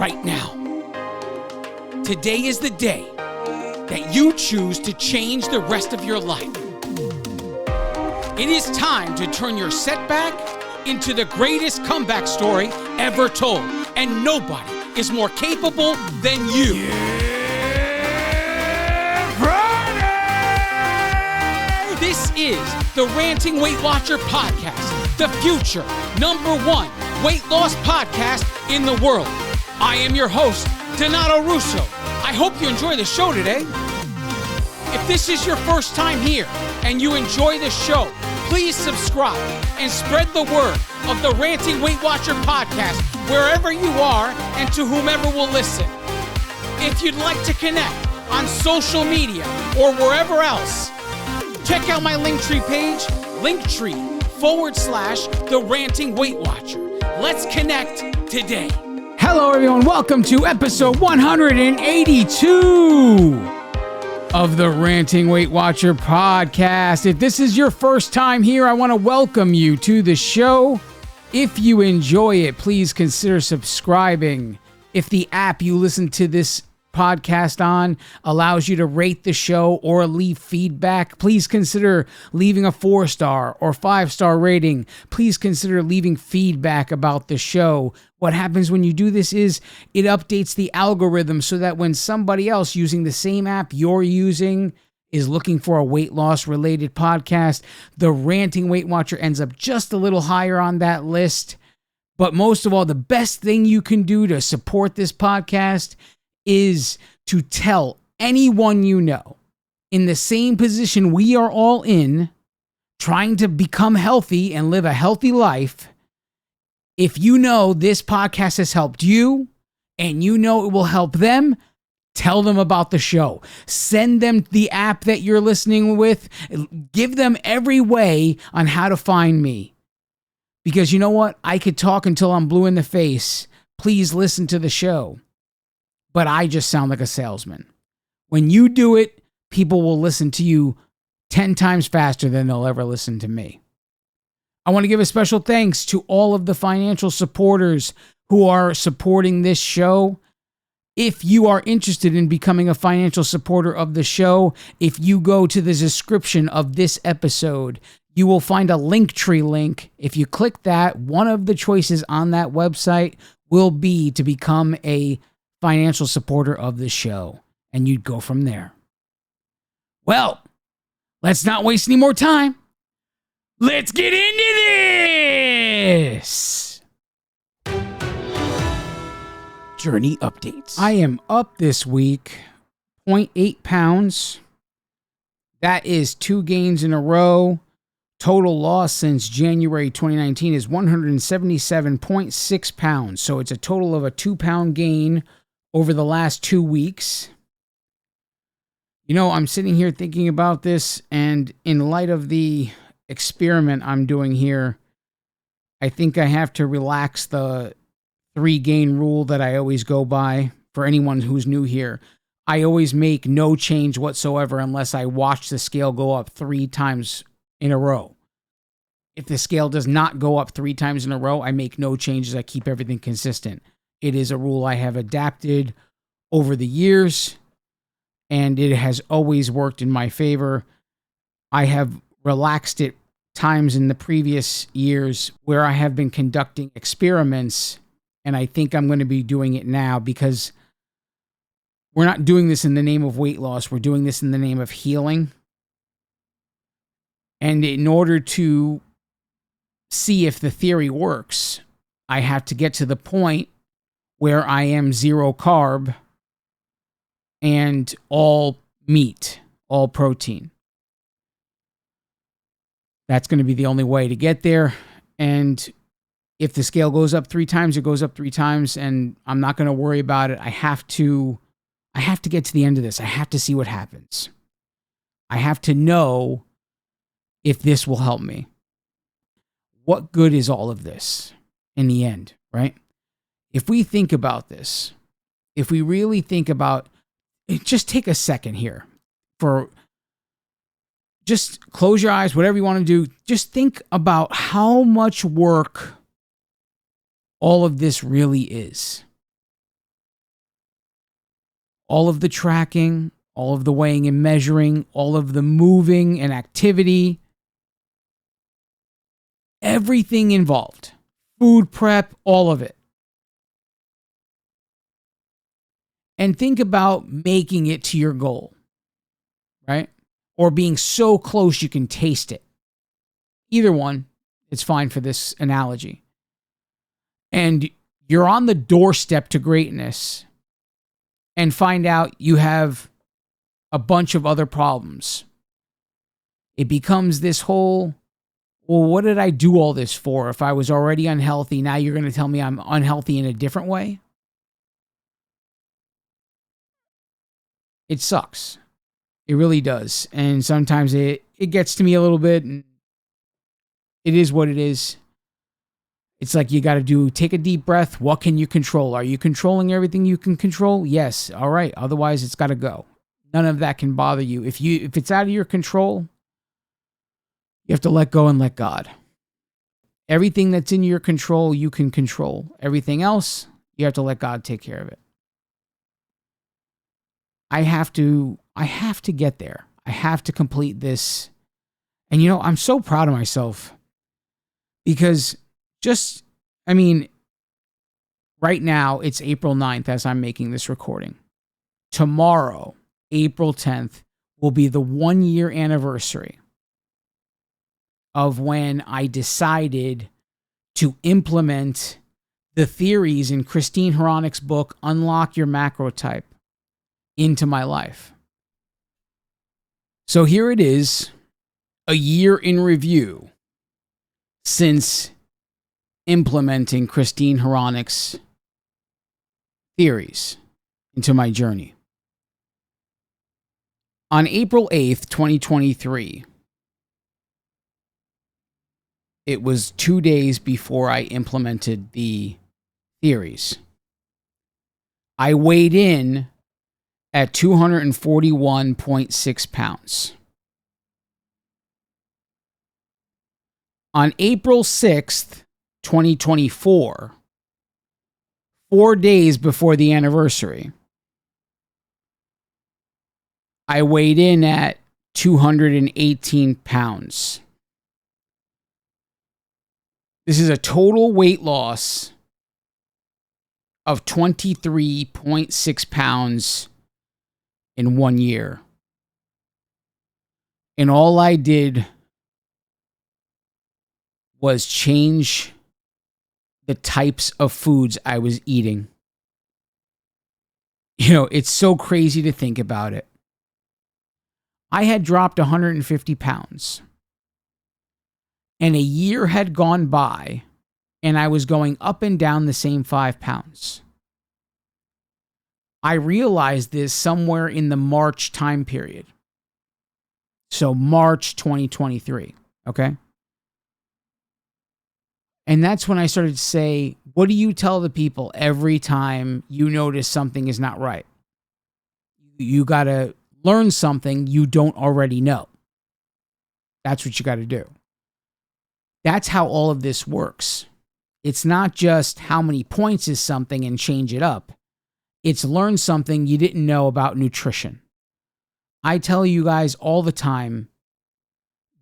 right now. Today is the day that you choose to change the rest of your life. It is time to turn your setback into the greatest comeback story ever told, and nobody is more capable than you. This is the Ranting Weight Watcher podcast, the future #1 weight loss podcast in the world. I am your host, Donato Russo. I hope you enjoy the show today. If this is your first time here and you enjoy the show, please subscribe and spread the word of the Ranting Weight Watcher podcast wherever you are and to whomever will listen. If you'd like to connect on social media or wherever else, check out my Linktree page, Linktree/the Ranting Weight Watcher. Let's connect today. Hello, everyone. Welcome to episode 182 of the Ranting Weight Watcher podcast. If this is your first time here, I want to welcome you to the show. If you enjoy it, please consider subscribing. If the app you listen to this podcast on allows you to rate the show or leave feedback, please consider leaving a 4-star or 5-star rating. Please consider leaving feedback about the show. What happens when you do this is it updates the algorithm so that when somebody else using the same app you're using is looking for a weight loss related podcast, the Ranting Weight Watcher ends up just a little higher on that list. But most of all, the best thing you can do to support this podcast is to tell anyone you know in the same position we are all in, trying to become healthy and live a healthy life. If you know this podcast has helped you and you know it will help them, tell them about the show. Send them the app that you're listening with. Give them every way on how to find me. Because you know what? I could talk until I'm blue in the face. Please listen to the show. But I just sound like a salesman. When you do it, people will listen to you 10 times faster than they'll ever listen to me. I want to give a special thanks to all of the financial supporters who are supporting this show. If you are interested in becoming a financial supporter of the show, if you go to the description of this episode, you will find a Linktree link. If you click that, one of the choices on that website will be to become a financial supporter of the show, and you'd go from there. Well, let's not waste any more time. Let's get into this. Journey updates. I am up this week 0.8 pounds. That is 2 gains in a row. Total loss since January 2019 is 177.6 pounds. So it's a total of a 2-pound gain over the last 2 weeks. You know, I'm sitting here thinking about this, and in light of the experiment I'm doing here, I think I have to relax the 3-gain rule that I always go by. For anyone who's new here, I always make no change whatsoever unless I watch the scale go up 3 times in a row. If the scale does not go up 3 times in a row, I make no changes. I keep everything consistent. It is a rule I have adapted over the years, and it has always worked in my favor. I have relaxed it times in the previous years where I have been conducting experiments, and I think I'm going to be doing it now because we're not doing this in the name of weight loss. We're doing this in the name of healing. And in order to see if the theory works, I have to get to the point where I am 0 carb and all meat, all protein. That's going to be the only way to get there. And if the scale goes up 3 times, it goes up 3 times, and I'm not going to worry about it. I have to get to the end of this. I have to see what happens. I have to know if this will help me. What good is all of this in the end, right? If we think about this, if we really think about it, just take a second here for just close your eyes, whatever you want to do. Just think about how much work all of this really is. all of the tracking, all of the weighing and measuring, all of the moving and activity, everything involved, food prep, all of it. And think about making it to your goal, right? Or being so close you can taste it. Either one, it's fine for this analogy. And you're on the doorstep to greatness and find out you have a bunch of other problems. It becomes this whole, well, what did I do all this for? If I was already unhealthy, now you're going to tell me I'm unhealthy in a different way? It sucks. It really does. And sometimes it gets to me a little bit, and it is what it is. It's like you got to take a deep breath. What can you control? Are you controlling everything you can control? Yes. All right. Otherwise, it's got to go. None of that can bother you. If it's out of your control, you have to let go and let God. Everything that's in your control, you can control. Everything else, you have to let God take care of it. I have to get there. I have to complete this. And I'm so proud of myself because right now it's April 9th as I'm making this recording. Tomorrow, April 10th, will be the 1-year anniversary of when I decided to implement the theories in Christine Hronik's book, Unlock Your Macrotype, into my life. So here it is, a year in review since implementing Christine Hronik's theories into my journey. On April 8th, 2023, it was 2 days before I implemented the theories. I weighed in at 241.6 pounds. On April 6th, 2024, 4 days before the anniversary, I weighed in at 218 pounds. This is a total weight loss of 23.6 pounds in 1 year. And all I did was change the types of foods I was eating. It's so crazy to think about it. I had dropped 150 pounds. And a year had gone by, and I was going up and down the same 5 pounds. I realized this somewhere in the March time period. So March 2023, okay? And that's when I started to say, what do you tell the people every time you notice something is not right? You got to learn something you don't already know. That's what you got to do. That's how all of this works. It's not just how many points is something and change it up. It's learn something you didn't know about nutrition. I tell you guys all the time,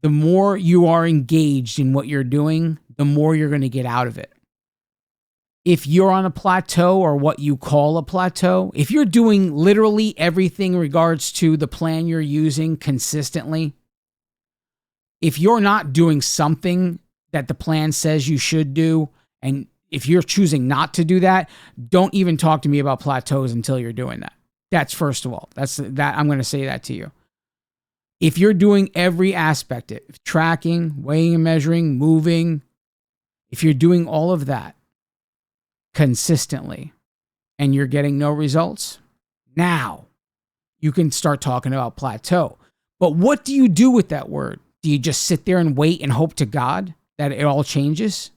the more you are engaged in what you're doing, the more you're going to get out of it. If you're on a plateau or what you call a plateau, if you're doing literally everything in regards to the plan you're using consistently, if you're not doing something that the plan says you should do, and if you're choosing not to do that, don't even talk to me about plateaus until you're doing that. That's first of all. I'm going to say that to you. If you're doing every aspect, tracking, weighing and measuring, moving, if you're doing all of that consistently and you're getting no results, now you can start talking about plateau. But what do you do with that word? Do you just sit there and wait and hope to God that it all changes?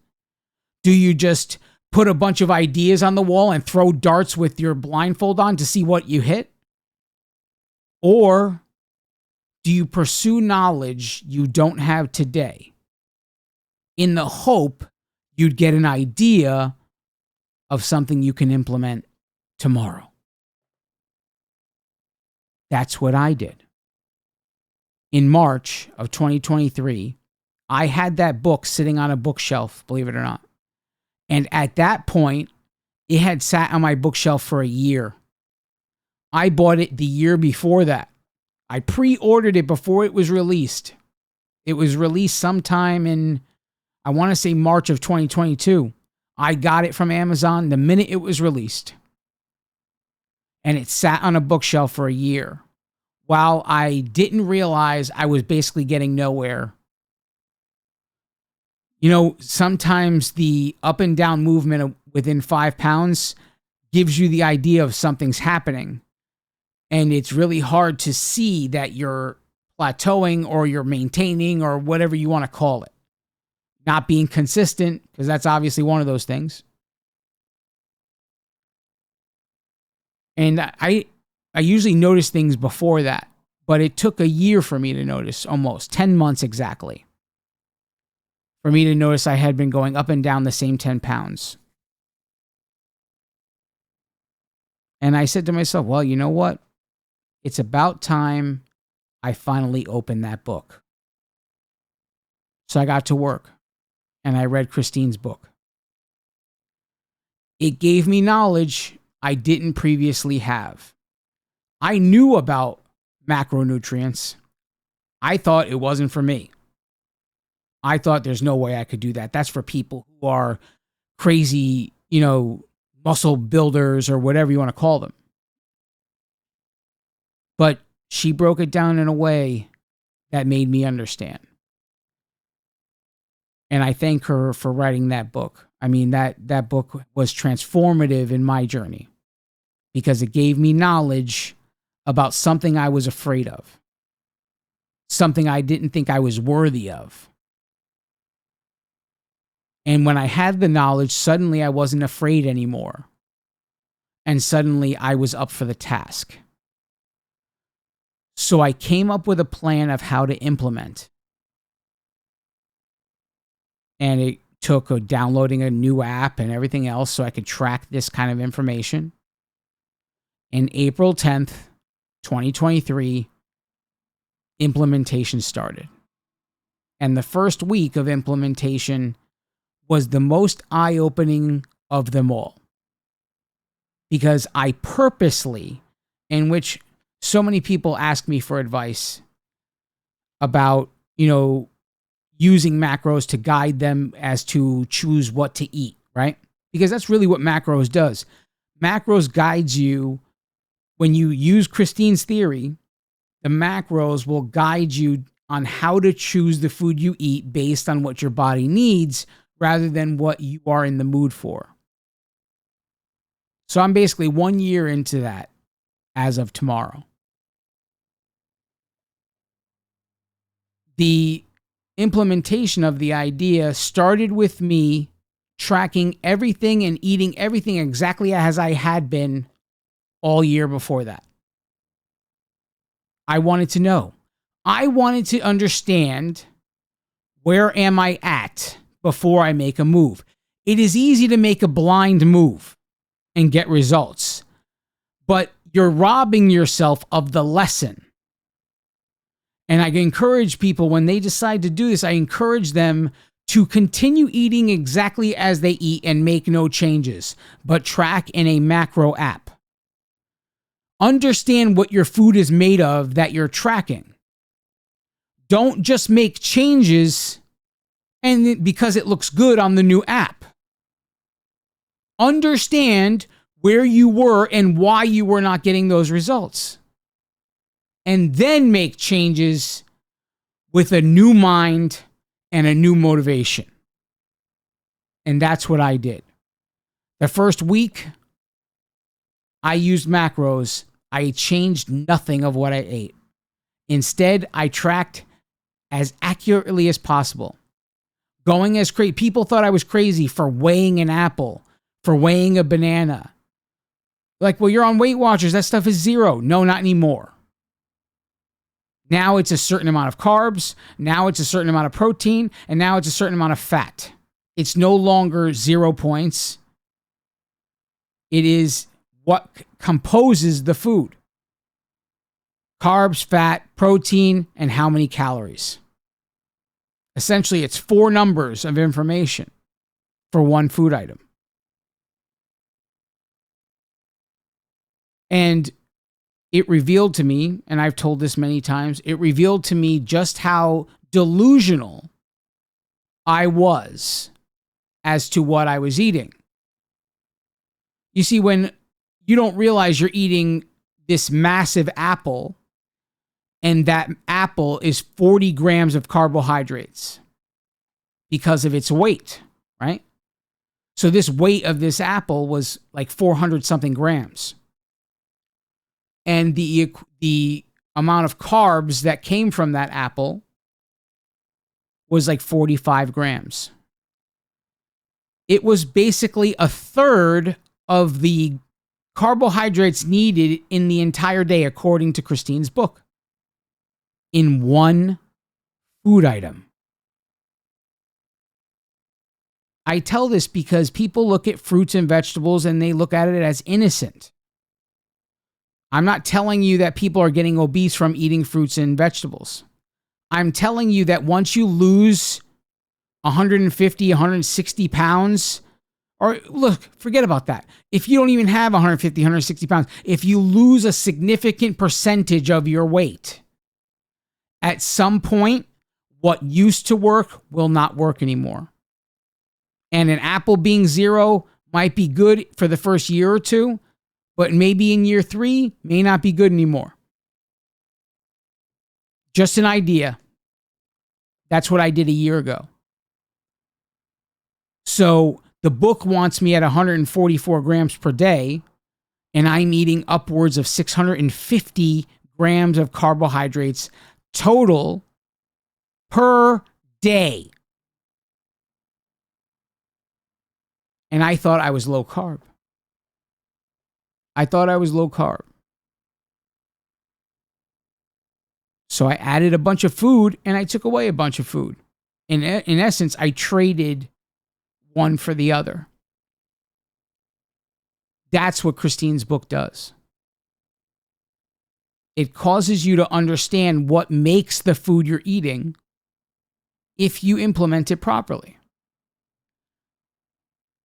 Do you just put a bunch of ideas on the wall and throw darts with your blindfold on to see what you hit? Or do you pursue knowledge you don't have today in the hope you'd get an idea of something you can implement tomorrow? That's what I did. In March of 2023, I had that book sitting on a bookshelf, believe it or not. And at that point, it had sat on my bookshelf for a year. I bought it the year before that. I pre-ordered it before it was released. It was released sometime in, I want to say March of 2022. I got it from Amazon the minute it was released. And it sat on a bookshelf for a year. While I didn't realize I was basically getting nowhere. You know, sometimes the up and down movement within 5 pounds gives you the idea of something's happening. And it's really hard to see that you're plateauing or you're maintaining or whatever you want to call it. Not being consistent, because that's obviously one of those things. And I usually notice things before that, but it took a year for me to notice, almost 10 months exactly, for me to notice I had been going up and down the same 10 pounds. And I said to myself, well, you know what? It's about time I finally opened that book. So I got to work and I read Christine's book. It gave me knowledge I didn't previously have. I knew about macronutrients. I thought it wasn't for me. I thought there's no way I could do that. That's for people who are crazy, muscle builders or whatever you want to call them. But she broke it down in a way that made me understand. And I thank her for writing that book. I mean, that book was transformative in my journey because it gave me knowledge about something I was afraid of, something I didn't think I was worthy of. And when I had the knowledge, suddenly I wasn't afraid anymore. And suddenly I was up for the task. So I came up with a plan of how to implement. And it took downloading a new app and everything else so I could track this kind of information. And April 10th, 2023, implementation started. And the first week of implementation was the most eye-opening of them all. Because I purposely, in which so many people ask me for advice about, using macros to guide them as to choose what to eat, right? Because that's really what macros does. Macros guides you. When you use Christine's theory, the macros will guide you on how to choose the food you eat based on what your body needs rather than what you are in the mood for. So I'm basically 1 year into that as of tomorrow. The implementation of the idea started with me tracking everything and eating everything exactly as I had been all year before that. I wanted to know. I wanted to understand, where am I at before I make a move? It is easy to make a blind move and get results, but you're robbing yourself of the lesson. And I encourage people, when they decide to do this, I encourage them to continue eating exactly as they eat and make no changes, but track in a macro app. Understand what your food is made of that you're tracking. Don't just make changes and because it looks good on the new app. Understand where you were and why you were not getting those results. And then make changes with a new mind and a new motivation. And that's what I did. The first week, I used macros. I changed nothing of what I ate. Instead, I tracked as accurately as possible. Going as crazy. People thought I was crazy for weighing an apple, for weighing a banana. Like, well, you're on Weight Watchers. That stuff is zero. No, not anymore. Now it's a certain amount of carbs. Now it's a certain amount of protein. And now it's a certain amount of fat. It's no longer 0 points. It is what composes the food. carbs, fat, protein, and how many calories. Essentially, it's 4 numbers of information for one food item. And it revealed to me, and I've told this many times, it revealed to me just how delusional I was as to what I was eating. You see, when you don't realize you're eating this massive apple, and that apple is 40 grams of carbohydrates because of its weight, right? So this weight of this apple was like 400 something grams. And the amount of carbs that came from that apple was like 45 grams. It was basically a third of the carbohydrates needed in the entire day, according to Christine's book, in one food item. I tell this because people look at fruits and vegetables and they look at it as innocent. I'm not telling you that people are getting obese from eating fruits and vegetables. I'm telling you that once you lose 150, 160 pounds, or look, forget about that. If you don't even have 150, 160 pounds, if you lose a significant percentage of your weight, at some point, what used to work will not work anymore. And an apple being 0 might be good for the first year or 2, but maybe in year 3 may not be good anymore. Just an idea. That's what I did a year ago. So the book wants me at 144 grams per day, and I'm eating upwards of 650 grams of carbohydrates total per day. And I thought I was low carb. So I added a bunch of food and I took away a bunch of food. In essence, I traded one for the other. That's what Christine's book does. It causes you to understand what makes the food you're eating if you implement it properly.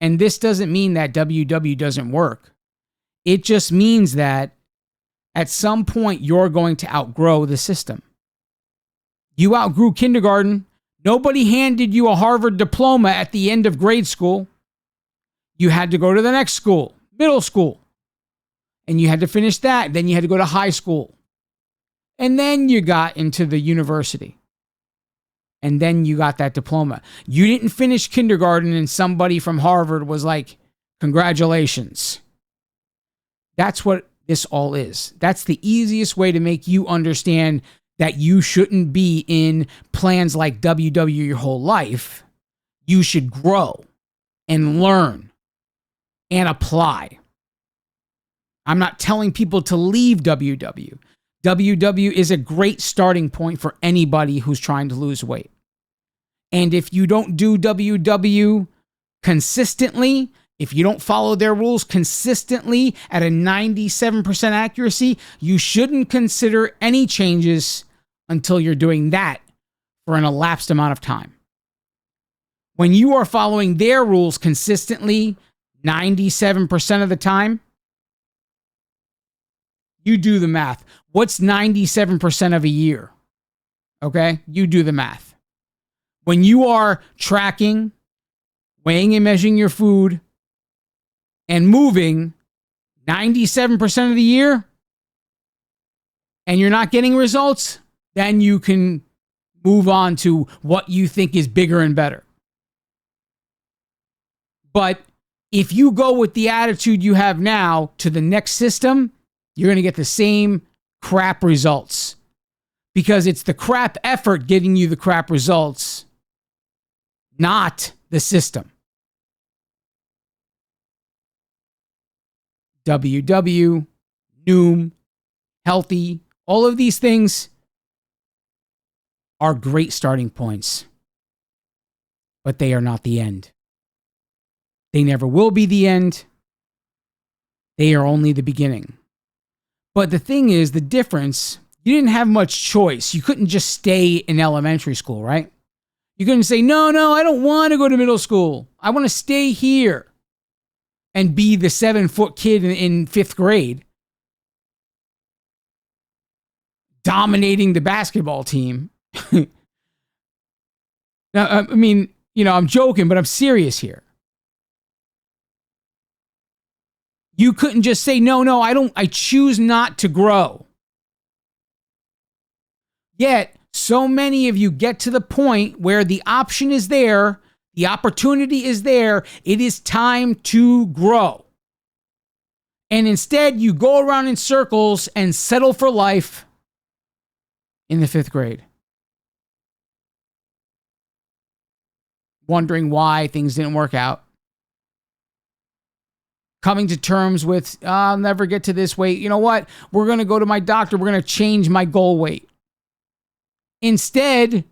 And this doesn't mean that WW doesn't work. It just means that at some point you're going to outgrow the system. You outgrew kindergarten. Nobody handed you a Harvard diploma at the end of grade school. You had to go to the next school, middle school. And you had to finish that. Then you had to go to high school. And then you got into the university. And then you got that diploma. You didn't finish kindergarten and somebody from Harvard was like, congratulations. That's what this all is. That's the easiest way to make you understand that you shouldn't be in plans like WW your whole life. You should grow and learn and apply. I'm not telling people to leave WW. WW is a great starting point for anybody who's trying to lose weight. And if you don't do WW consistently, if you don't follow their rules consistently at a 97% accuracy, you shouldn't consider any changes until you're doing that for an elapsed amount of time. When you are following their rules consistently, 97% of the time, you do the math. What's 97% of a year? Okay? You do the math. When you are tracking, weighing and measuring your food, and moving 97% of the year, and you're not getting results, then you can move on to what you think is bigger and better. But if you go with the attitude you have now to the next system, you're going to get the same crap results. Because it's the crap effort getting you the crap results, not the system. WW, Noom, Healthy, all of these things are great starting points. But they are not the end. They never will be the end. They are only the beginning. But the thing is, the difference, you didn't have much choice. You couldn't just stay in elementary school, right? You couldn't say, no, I don't want to go to middle school. I want to stay here and be the 7-foot kid in 5th grade, dominating the basketball team. Now, I mean, I'm joking, but I'm serious here. You couldn't just say, no, I choose not to grow. Yet, so many of you get to the point where the option is there, the opportunity is there, it is time to grow. And instead, you go around in circles and settle for life in the 5th grade. Wondering why things didn't work out. Coming to terms with, I'll never get to this weight. You know what? We're going to go to my doctor. We're going to change my goal weight. Instead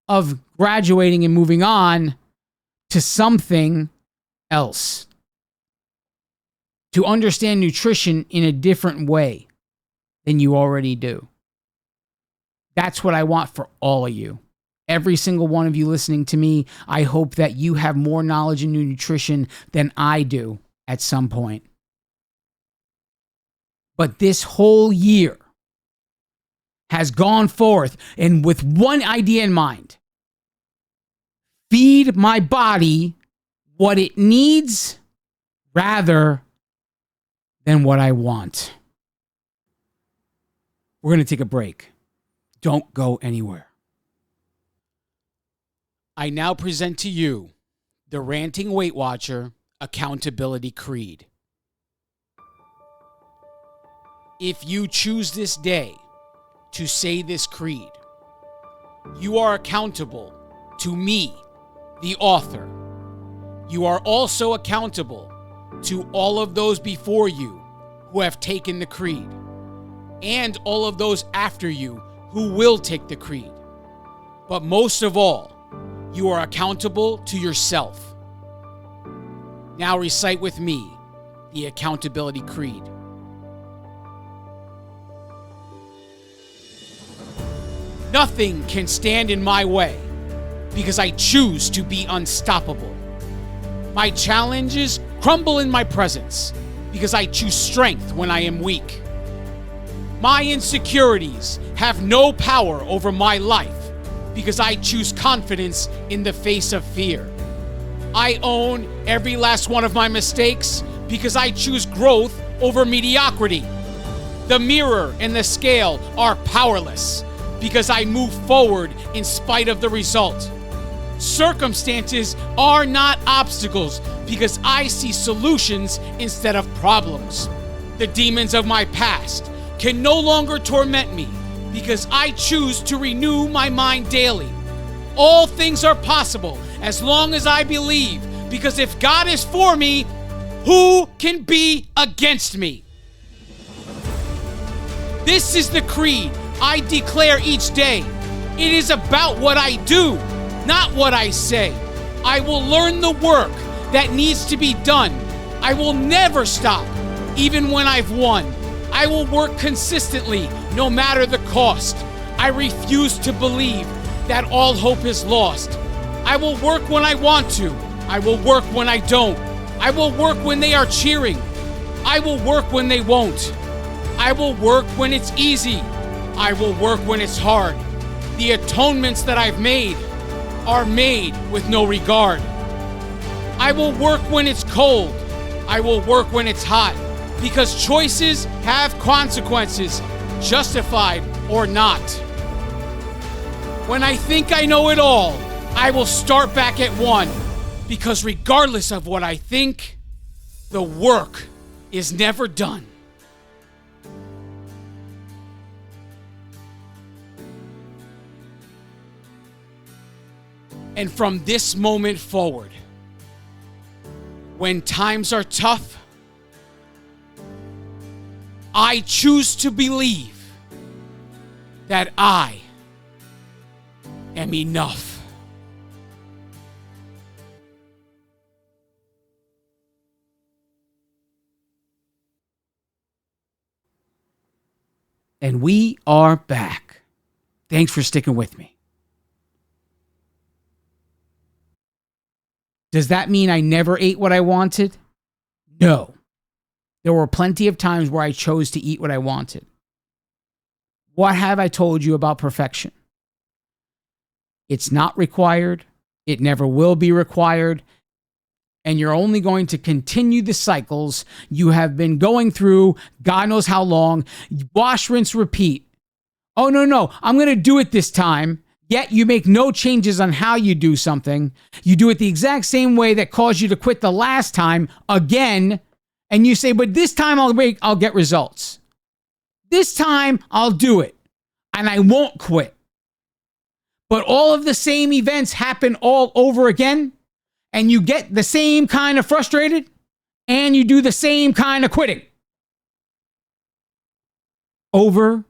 of graduating and moving on to something else. To understand nutrition in a different way than you already do. That's what I want for all of you. Every single one of you listening to me, I hope that you have more knowledge in nutrition than I do at some point. But this whole year has gone forth and with one idea in mind. Feed my body what it needs rather than what I want. We're going to take a break. Don't go anywhere. I now present to you the Ranting Weight Watcher Accountability Creed. If you choose this day to say this creed, you are accountable to me, the author. You are also accountable to all of those before you who have taken the creed, and all of those after you who will take the creed. But most of all, you are accountable to yourself. Now recite with me the Accountability Creed. Nothing can stand in my way because I choose to be unstoppable. My challenges crumble in my presence because I choose strength when I am weak. My insecurities have no power over my life because I choose confidence in the face of fear. I own every last one of my mistakes because I choose growth over mediocrity. The mirror and the scale are powerless because I move forward in spite of the result. Circumstances are not obstacles because I see solutions instead of problems. The demons of my past can no longer torment me because I choose to renew my mind daily. All things are possible as long as I believe, because if God is for me, who can be against me? This is the creed I declare each day. It is about what I do, not what I say. I will learn the work that needs to be done. I will never stop, even when I've won. I will work consistently, no matter the cost. I refuse to believe that all hope is lost. I will work when I want to. I will work when I don't. I will work when they are cheering. I will work when they won't. I will work when it's easy. I will work when it's hard. The atonements that I've made are made with no regard. I will work when it's cold. I will work when it's hot, because choices have consequences, justified or not. When I think I know it all, I will start back at one, because regardless of what I think, the work is never done. And from this moment forward, when times are tough, I choose to believe that I am enough. And we are back. Thanks for sticking with me. Does that mean I never ate what I wanted? No. There were plenty of times where I chose to eat what I wanted. What have I told you about perfection? It's not required. It never will be required. And you're only going to continue the cycles you have been going through God knows how long. Wash, rinse, repeat. Oh, no, I'm going to do it this time. Yet you make no changes on how you do something. You do it the exact same way that caused you to quit the last time again. And you say, but this time I'll get results. This time I'll do it. And I won't quit. But all of the same events happen all over again. And you get the same kind of frustrated. And you do the same kind of quitting. Over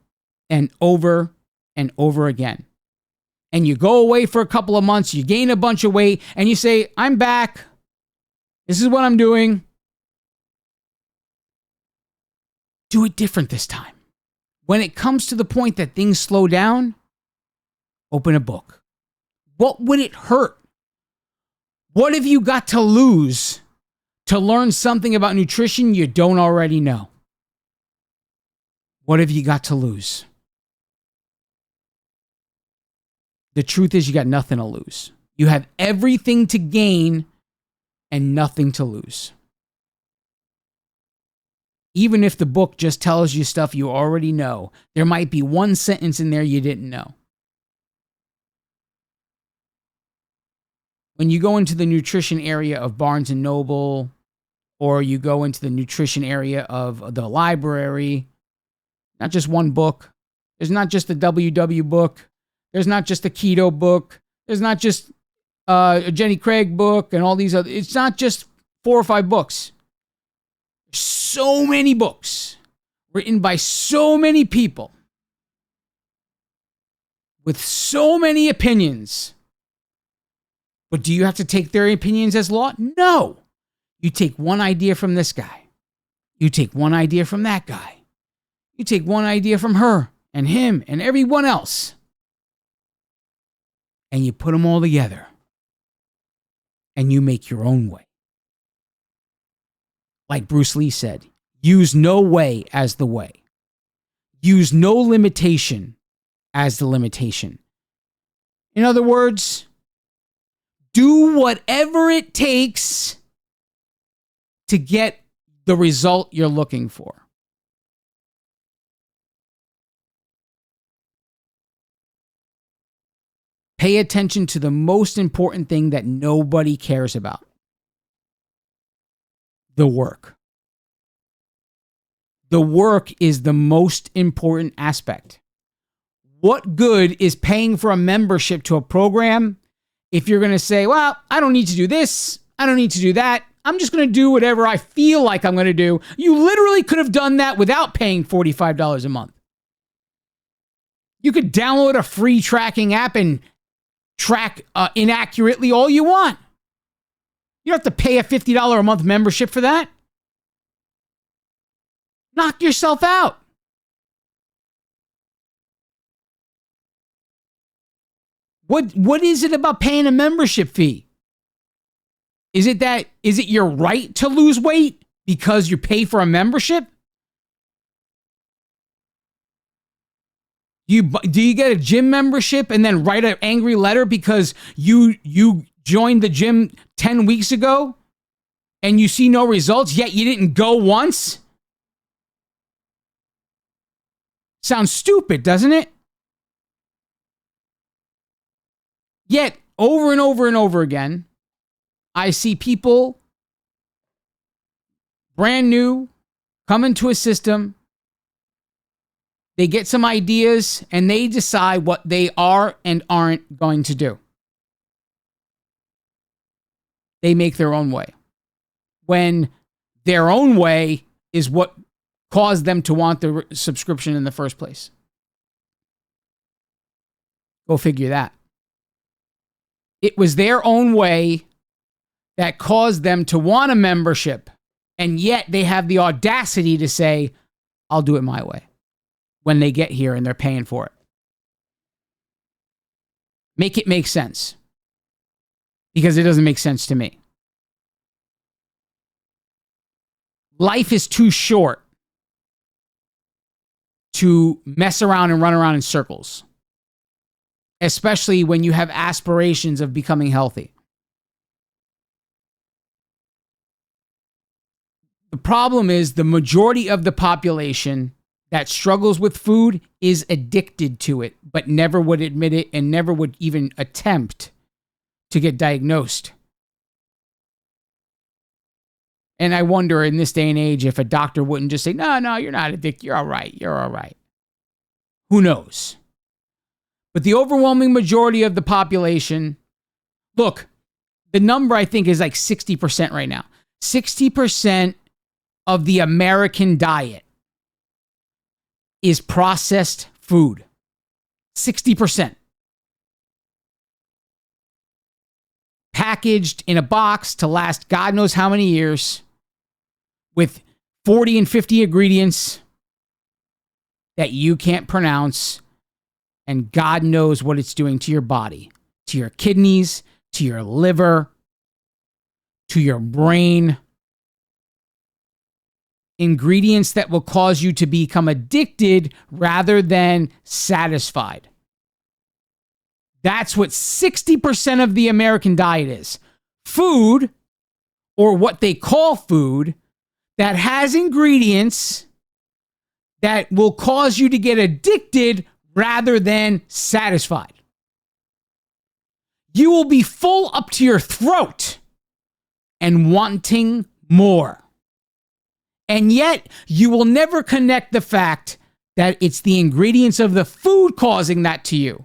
and over and over again. And you go away for a couple of months, you gain a bunch of weight, and you say, I'm back. This is what I'm doing. Do it different this time. When it comes to the point that things slow down, open a book. What would it hurt? What have you got to lose to learn something about nutrition you don't already know? What have you got to lose? The truth is you got nothing to lose. You have everything to gain and nothing to lose. Even if the book just tells you stuff you already know, there might be one sentence in there you didn't know. When you go into the nutrition area of Barnes & Noble, or you go into the nutrition area of the library, not just one book. There's not just the WW book. There's not just a keto book. There's not just a Jenny Craig book and all these other. It's not just 4 or 5 books. So many books written by so many people with so many opinions. But do you have to take their opinions as law? No. You take one idea from this guy. You take one idea from that guy. You take one idea from her and him and everyone else. And you put them all together. And you make your own way. Like Bruce Lee said, use no way as the way. Use no limitation as the limitation. In other words, do whatever it takes to get the result you're looking for. Pay attention to the most important thing that nobody cares about. The work. The work is the most important aspect. What good is paying for a membership to a program if you're going to say, well, I don't need to do this, I don't need to do that, I'm just going to do whatever I feel like I'm going to do? You literally could have done that without paying $45 a month. You could download a free tracking app and track inaccurately all you want. You don't have to pay a $50 a month membership for that. Knock yourself out. What is it about paying a membership fee? Is it your right to lose weight because you pay for a membership? Do you get a gym membership and then write an angry letter because you joined the gym 10 weeks ago and you see no results, yet you didn't go once? Sounds stupid, doesn't it? Yet, over and over and over again, I see people brand new come into a system. They get some ideas and they decide what they are and aren't going to do. They make their own way. When their own way is what caused them to want the subscription in the first place. Go figure that. It was their own way that caused them to want a membership, and yet they have the audacity to say, I'll do it my way. when they get here and they're paying for it. Make it make sense. Because it doesn't make sense to me. Life is too short to mess around and run around in circles, especially when you have aspirations of becoming healthy. The problem is the majority of the population that struggles with food is addicted to it, but never would admit it and never would even attempt to get diagnosed. And I wonder in this day and age if a doctor wouldn't just say, no, you're not addicted. You're all right. Who knows? But the overwhelming majority of the population, look, the number I think is like 60% right now. 60% of the American diet is processed food. 60%. Packaged in a box to last God knows how many years with 40 and 50 ingredients that you can't pronounce, and God knows what it's doing to your body, to your kidneys, to your liver, to your brain. Ingredients that will cause you to become addicted rather than satisfied. That's what 60% of the American diet is. Food, or what they call food, that has ingredients that will cause you to get addicted rather than satisfied. You will be full up to your throat and wanting more. And yet, you will never connect the fact that it's the ingredients of the food causing that to you.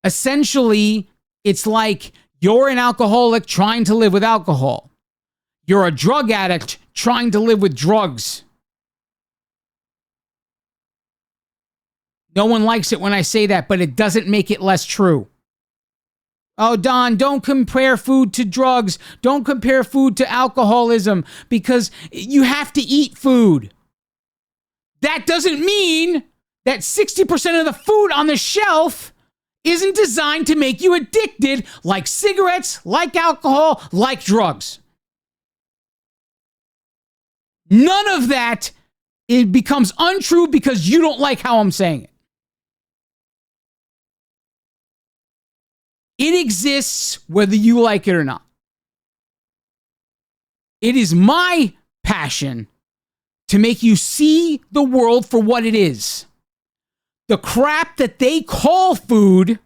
Essentially, it's like you're an alcoholic trying to live with alcohol. You're a drug addict trying to live with drugs. No one likes it when I say that, but it doesn't make it less true. Oh, Don, don't compare food to drugs. Don't compare food to alcoholism because you have to eat food. That doesn't mean that 60% of the food on the shelf isn't designed to make you addicted like cigarettes, like alcohol, like drugs. None of that it becomes untrue because you don't like how I'm saying it. It exists whether you like it or not. It is my passion to make you see the world for what it is. The crap that they call food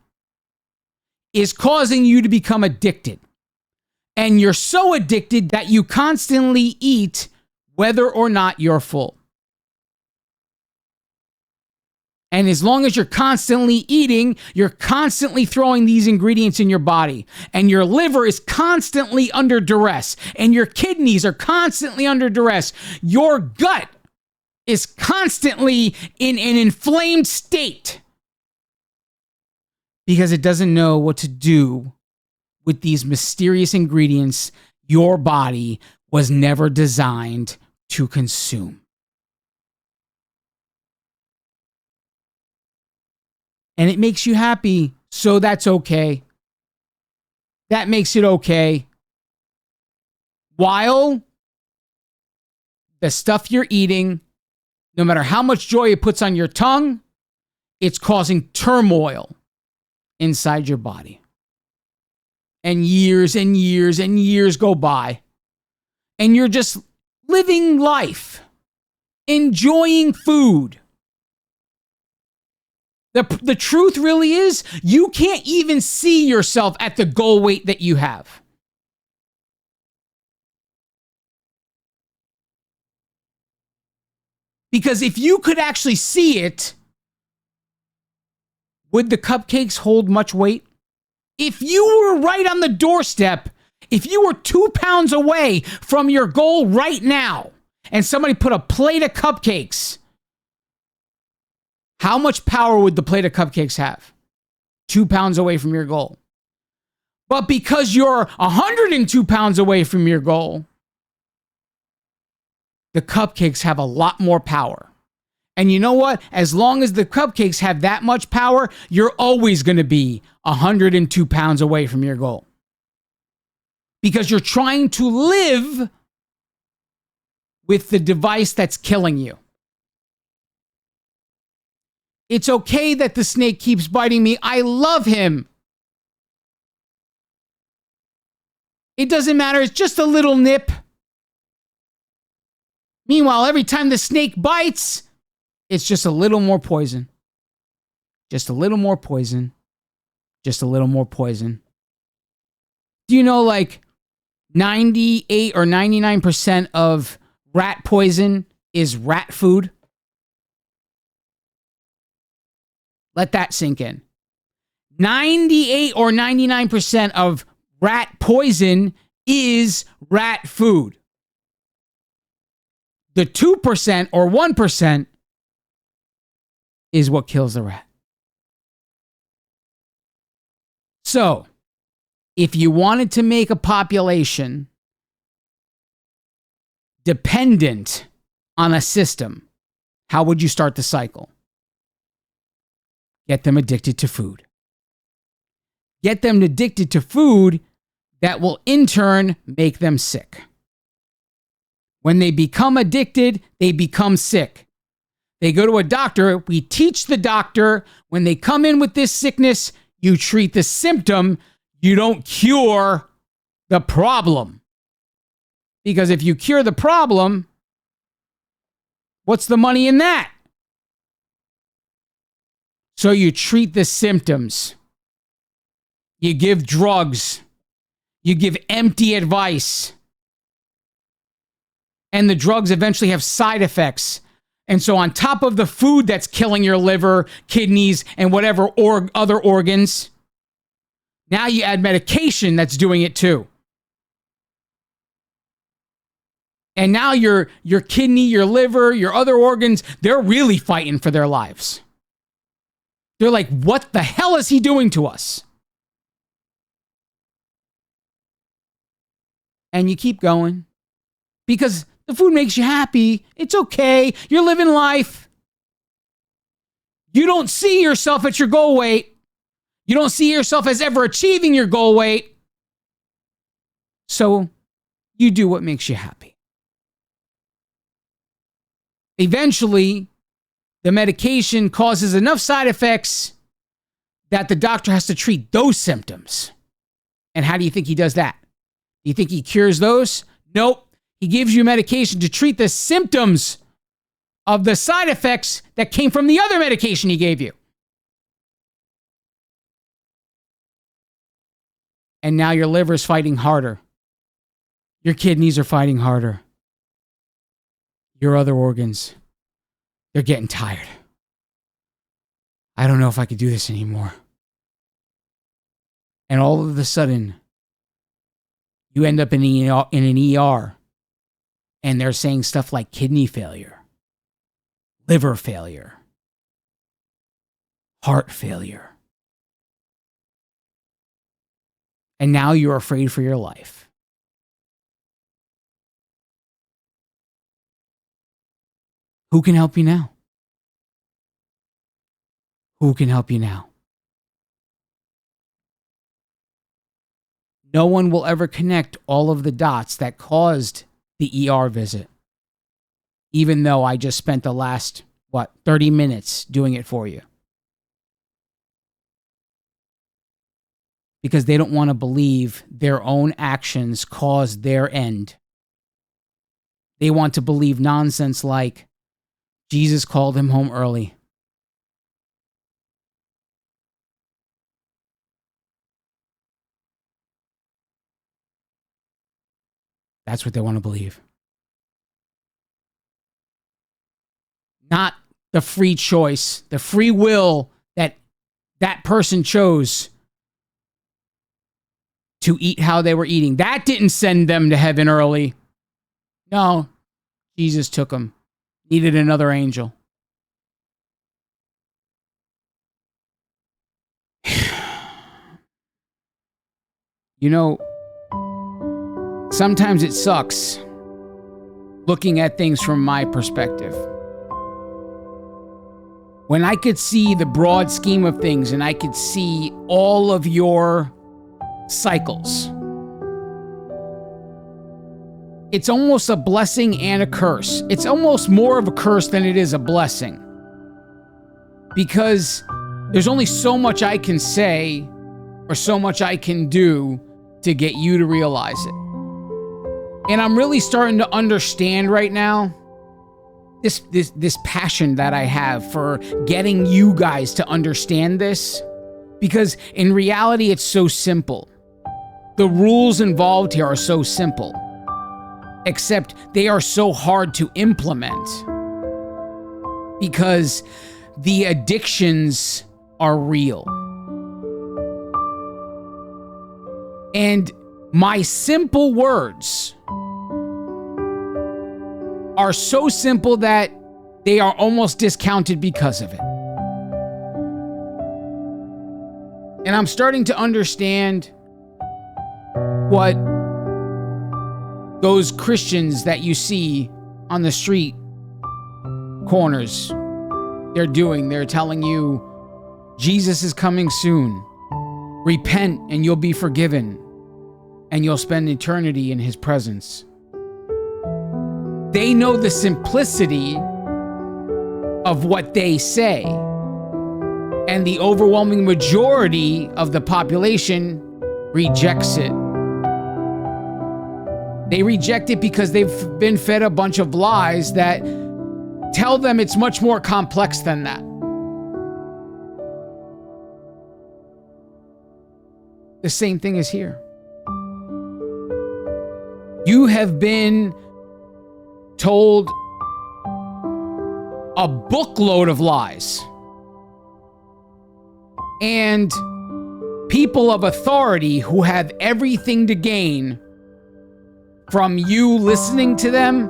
is causing you to become addicted. And you're so addicted that you constantly eat whether or not you're full. And as long as you're constantly eating, you're constantly throwing these ingredients in your body. And your liver is constantly under duress. And your kidneys are constantly under duress. Your gut is constantly in an inflamed state. Because it doesn't know what to do with these mysterious ingredients your body was never designed to consume. And it makes you happy, so that's okay. That makes it okay. While the stuff you're eating, no matter how much joy it puts on your tongue, it's causing turmoil inside your body. And years and years and years go by. And you're just living life, enjoying food. The truth really is, you can't even see yourself at the goal weight that you have. Because if you could actually see it, would the cupcakes hold much weight? If you were right on the doorstep, if you were 2 pounds away from your goal right now, and somebody put a plate of cupcakes, how much power would the plate of cupcakes have? 2 pounds away from your goal. But because you're 102 pounds away from your goal, the cupcakes have a lot more power. And you know what? As long as the cupcakes have that much power, you're always going to be 102 pounds away from your goal. Because you're trying to live with the device that's killing you. It's okay that the snake keeps biting me. I love him. It doesn't matter. It's just a little nip. Meanwhile, every time the snake bites, it's just a little more poison. Just a little more poison. Just a little more poison. Do you know like 98 or 99% of rat poison is rat food? Let that sink in. 98 or 99% of rat poison is rat food. The 2% or 1% is what kills the rat. So, if you wanted to make a population dependent on a system, how would you start the cycle? Get them addicted to food. Get them addicted to food that will in turn make them sick. When they become addicted, they become sick. They go to a doctor. We teach the doctor, when they come in with this sickness, you treat the symptom. You don't cure the problem. Because if you cure the problem, what's the money in that? So you treat the symptoms. You give drugs. You give empty advice. And the drugs eventually have side effects. And so on top of the food that's killing your liver, kidneys, and whatever other organs, now you add medication that's doing it too. And now your kidney, your liver, your other organs, they're really fighting for their lives. They're like, what the hell is he doing to us? And you keep going. Because the food makes you happy. It's okay. You're living life. You don't see yourself at your goal weight. You don't see yourself as ever achieving your goal weight. So you do what makes you happy. Eventually, the medication causes enough side effects that the doctor has to treat those symptoms. And how do you think he does that? Do you think he cures those? Nope. He gives you medication to treat the symptoms of the side effects that came from the other medication he gave you. And now your liver's fighting harder. Your kidneys are fighting harder. Your other organs, they're getting tired. I don't know if I could do this anymore. And all of a sudden, you end up in an ER, and they're saying stuff like kidney failure, liver failure, heart failure. And now you're afraid for your life. Who can help you now? Who can help you now? No one will ever connect all of the dots that caused the ER visit. Even though I just spent the last, 30 minutes doing it for you. Because they don't want to believe their own actions caused their end. They want to believe nonsense like Jesus called him home early. That's what they want to believe. Not the free choice, the free will that person chose to eat how they were eating. That didn't send them to heaven early. No, Jesus took them. Needed another angel. You know, sometimes it sucks looking at things from my perspective. when I could see the broad scheme of things and I could see all of your cycles, it's almost a blessing and a curse. It's almost more of a curse than it is a blessing. Because there's only so much I can say or so much I can do to get you to realize it. And I'm really starting to understand right now this passion that I have for getting you guys to understand this. Because in reality, it's so simple. The rules involved here are so simple. Except they are so hard to implement. Because the addictions are real. And my simple words are so simple that they are almost discounted because of it. And I'm starting to understand what those Christians that you see on the street corners, they're doing. They're telling you, Jesus is coming soon. Repent and you'll be forgiven. And you'll spend eternity in his presence. They know the simplicity of what they say. And the overwhelming majority of the population rejects it. They reject it because they've been fed a bunch of lies that tell them it's much more complex than that. The same thing is here. You have been told a bookload of lies. And people of authority who have everything to gain from you listening to them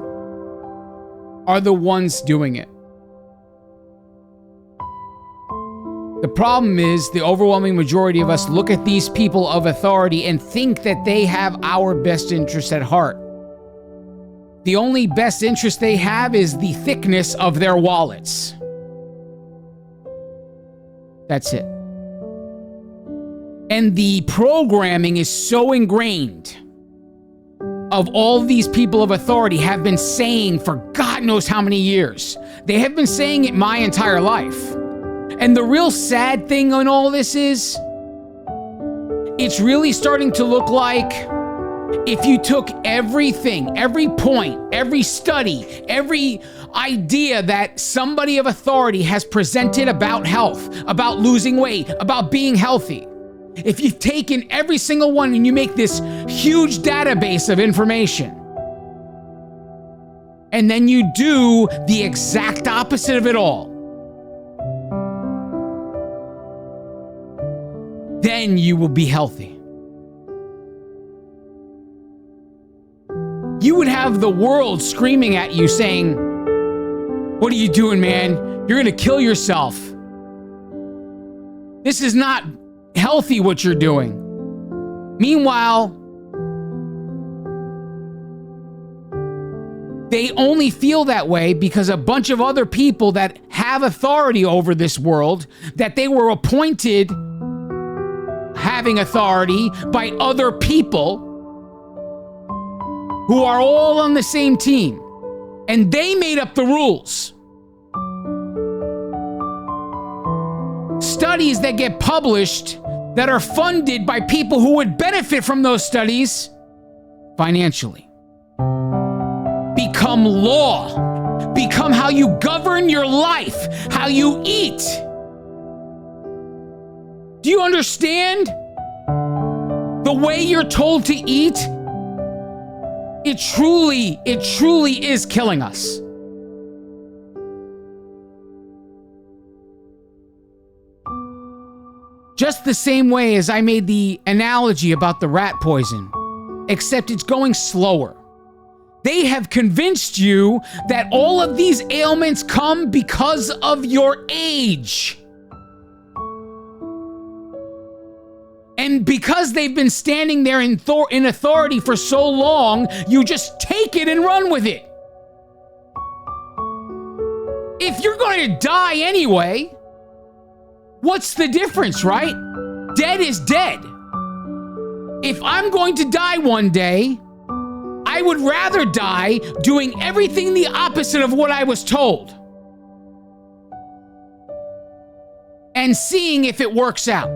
are the ones doing it. The problem is the overwhelming majority of us look at these people of authority and think that they have our best interest at heart. The only best interest they have is the thickness of their wallets. That's it. And the programming is so ingrained of all these people of authority have been saying for God knows how many years. They have been saying it my entire life. And the real sad thing on all this is, it's really starting to look like if you took everything, every point, every study, every idea that somebody of authority has presented about health, about losing weight, about being healthy, if you've taken every single one and you make this huge database of information, and then you do the exact opposite of it all, then you will be healthy. You would have the world screaming at you saying, "What are you doing, man? You're going to kill yourself. This is not healthy what you're doing." Meanwhile, they only feel that way because a bunch of other people that have authority over this world, that they were appointed having authority by other people who are all on the same team, and they made up the rules. Studies that get published that are funded by people who would benefit from those studies financially become law, become how you govern your life, how you eat. Do you understand? The way you're told to eat, it truly is killing us. Just the same way as I made the analogy about the rat poison, except it's going slower. They have convinced you that all of these ailments come because of your age. And because they've been standing there in authority for so long, you just take it and run with it. If you're going to die anyway, what's the difference, right? Dead is dead. If I'm going to die one day, I would rather die doing everything the opposite of what I was told and seeing if it works out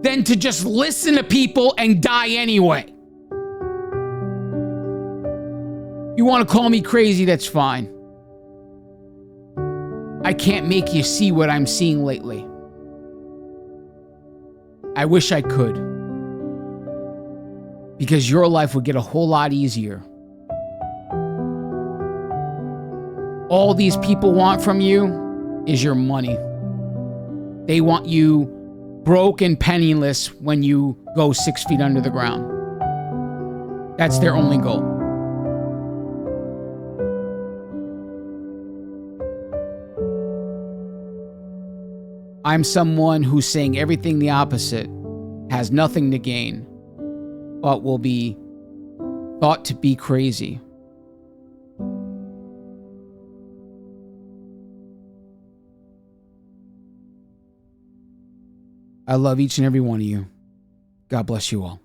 than to just listen to people and die anyway. You want to call me crazy, that's fine. I can't make you see what I'm seeing lately. I wish I could. Because your life would get a whole lot easier. All these people want from you is your money. They want you broke and penniless when you go 6 feet under the ground. That's their only goal. I'm someone who's saying everything the opposite, has nothing to gain, but will be thought to be crazy. I love each and every one of you. God bless you all.